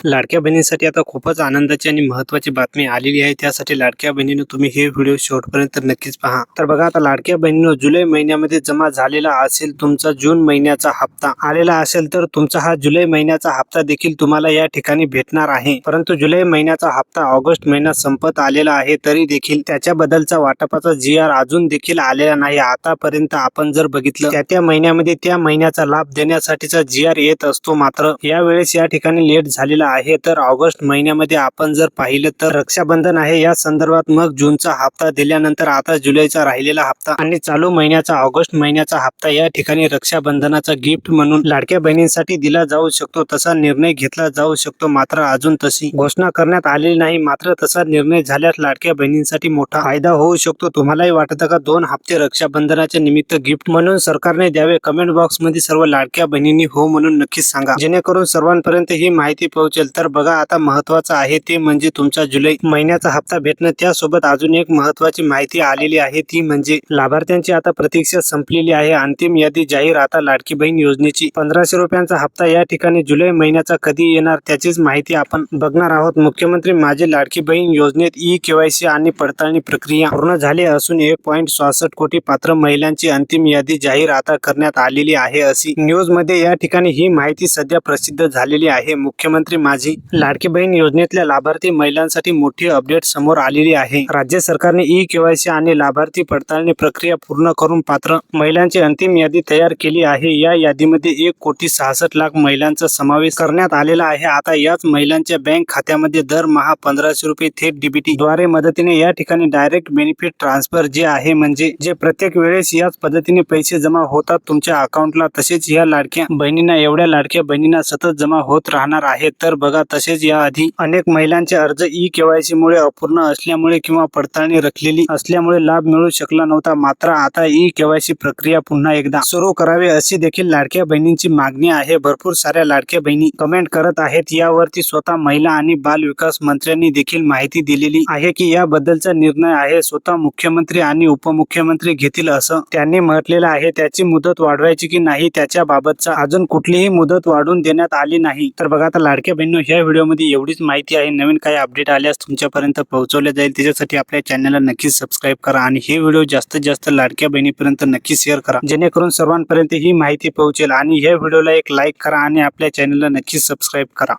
लाडक्या बहिणींसाठी आता खूपच आनंदाची आणि महत्त्वाची बातमी आलेली आहे. त्यासाठी लाडक्या बहिणीनं तुम्ही हे व्हिडिओ शेवटपर्यंत नक्कीच पहा. तर बघा, आता लाडक्या बहिणीनं जुलै महिन्यामध्ये जमा झालेला असेल तुमचा जून महिन्याचा हप्ता आलेला असेल तर तुमचा हा जुलै महिन्याचा हप्ता देखील तुम्हाला या ठिकाणी भेटणार आहे. परंतु जुलै महिन्याचा हप्ता ऑगस्ट महिना संपत आलेला आहे, तरी देखील त्याच्याबद्दलचा वाटपाचा GR अजून देखील आलेला नाही. आतापर्यंत आपण जर बघितलं त्या महिन्यामध्ये त्या महिन्याचा लाभ देण्यासाठीचा GR येत असतो, मात्र यावेळेस या ठिकाणी लेट झालेला आहे. तर ऑगस्ट महिन्यामध्ये आपण जर पाहिलं तर रक्षाबंधन आहे, या संदर्भात मग जूनचा हप्ता दिल्यानंतर आता जुलैचा राहिलेला हप्ता आणि चालू महिन्याचा ऑगस्ट महिन्याचा हप्ता या ठिकाणी रक्षाबंधनाचा गिफ्ट म्हणून लाडक्या बहिणींसाठी दिला जाऊ शकतो. तसा निर्णय घेतला जाऊ शकतो, मात्र अजून तशी घोषणा करण्यात आलेली नाही. मात्र तसा निर्णय झाल्यास लाडक्या बहिणींसाठी मोठा फायदा होऊ शकतो. तुम्हालाही वाटतं का 2 हप्ते रक्षाबंधनाच्या निमित्त गिफ्ट म्हणून सरकारने द्यावे? कमेंट बॉक्स मध्ये सर्व लाडक्या बहिणींनी हो म्हणून नक्कीच सांगा, जेणेकरून सर्वांपर्यंत ही माहिती पोहोचेल. तर बघा, आता महत्वाचं आहे ते म्हणजे तुमचा जुलै महिन्याचा हप्ता भेटणं. त्यासोबत अजून एक महत्वाची माहिती आलेली आहे, ती म्हणजे लाभार्थ्यांची आता प्रतीक्षा संपलेली आहे. अंतिम यादी जाहीर. आता लाडकी बहीण योजनेची 1500 रुपयांचा हप्ता या ठिकाणी जुलै महिन्याचा कधी येणार त्याचीच माहिती आपण बघणार आहोत. मुख्यमंत्री माझी लाडकी बहीण योजनेत KYC आणि पडताळणी प्रक्रिया पूर्ण झाली असून 1.66 कोटी पात्र महिलांची अंतिम यादी जाहीर आता करण्यात आलेली आहे, अशी न्यूज मध्ये या ठिकाणी ही माहिती सध्या प्रसिद्ध झालेली आहे. मुख्यमंत्री माझी लाडकी बहीण योजनेतल्या लाभार्थी महिलांसाठी मोठी अपडेट समोर आलेली आहे. राज्य सरकारने KYC आणि लाभार्थी पडताळणी प्रक्रिया पूर्ण करून पात्र महिलांची अंतिम यादी तयार केली आहे. या यादीमध्ये 1,66,00,000 महिलांचा समावेश करण्यात आलेला आहे. आता याच महिलांच्या बँक खात्यामध्ये दरमहा 1500 रुपये थेट DBT द्वारे मदतीने या ठिकाणी डायरेक्ट बेनिफिट ट्रान्सफर जे आहे, म्हणजे जे प्रत्येक वेळेस याच पद्धतीने पैसे जमा होतात तुमच्या अकाउंटला, तसेच या लाडक्या बहिणींना एवढ्या लाडक्या बहिणींना सतत जमा होत राहणार आहे. तर बघा, तसेच याआधी अनेक महिलांचे अर्ज KYC मुळे अपूर्ण असल्यामुळे किंवा पडताळणी रखलेली असल्यामुळे लाभ मिळू शकला नव्हता. मात्र आता KYC प्रक्रिया पुन्हा एकदा सुरू करावी अशी देखील लाडक्या बहिणींची मागणी आहे. भरपूर साऱ्या लाडक्या बहिणी कमेंट करत आहेत. यावरती स्वतः महिला आणि बाल विकास मंत्र्यांनी देखील माहिती दिलेली आहे की याबद्दलचा निर्णय आहे स्वतः मुख्यमंत्री आणि उपमुख्यमंत्री घेतील, असं त्यांनी म्हटलेलं आहे. त्याची मुदत वाढवायची की नाही त्याच्याबाबतचा अजून कुठलीही मुदत वाढवून देण्यात आली नाही. तर बघा, आता लाडक्या बहिणींनो, ह्या व्हिडिओमध्ये एवढीच माहिती आहे. नवीन काही अपडेट आल्यास तुमच्यापर्यंत पोहोचवले जाईल. त्याच्यासाठी आपल्या चॅनलला नक्कीच सबस्क्राईब करा आणि हे व्हिडिओ जास्तीत जास्त लाडक्या बहिणीपर्यंत नक्की शेअर करा, जेणेकरून सर्वांपर्यंत ही माहिती पोहोचेल. आणि ह्या व्हिडिओला एक लाईक करा आणि आपल्या चॅनलला नक्की सबस्क्राईब करा.